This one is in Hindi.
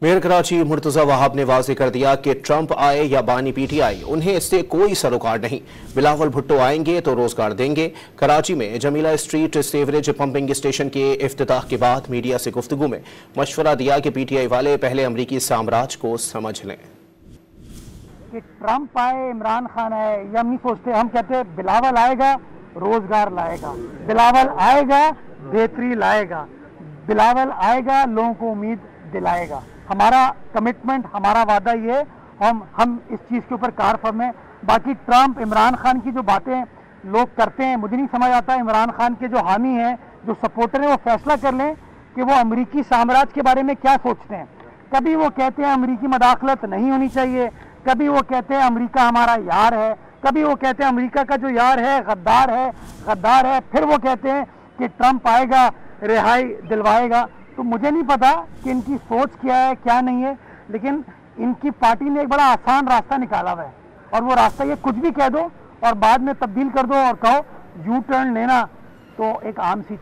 मेयर कराची मुर्तजा वहाब ने वाज़ेह कर दिया कि ट्रंप आए या बानी पीटीआई उन्हें इससे कोई सरोकार नहीं। बिलावल भुट्टो आएंगे तो रोजगार देंगे। कराची में Jamila street sewerage pumping station के इफ्तिताह के बाद मीडिया से गुफ्तगू में मशवरा दिया कि पीटीआई वाले पहले अमरीकी साम्राज्य को समझ लें कि ट्रंप आए, इमरान खान आए, ये हम नहीं सोचते। हम कहते हैं बिलावल आएगा रोजगार लाएगा, बिलावल आएगा बेहतरी लाएगा, बिलावल आएगा लोगों को उम्मीद दिलाएगा। हमारा कमिटमेंट, हमारा वादा ये, हम इस चीज़ के ऊपर कार फर्म है। बाकी ट्रंप, इमरान खान की जो बातें लोग करते हैं, मुझे नहीं समझ आता। इमरान खान के जो हामी हैं, जो सपोर्टर हैं, वो फैसला कर लें कि वो अमरीकी साम्राज्य के बारे में क्या सोचते हैं। कभी वो कहते हैं अमरीकी मदाखलत नहीं होनी चाहिए, कभी वो कहते हैं अमरीका हमारा यार है, कभी वो कहते हैं अमरीका का जो यार है गद्दार है, फिर वो कहते हैं कि ट्रंप आएगा रिहाई दिलवाएगा। तो मुझे नहीं पता कि इनकी सोच क्या है क्या नहीं है, लेकिन इनकी पार्टी ने एक बड़ा आसान रास्ता निकाला हुआ है, और वो रास्ता ये कुछ भी कह दो और बाद में तब्दील कर दो और कहो यू टर्न लेना, तो एक आम सी चीज़।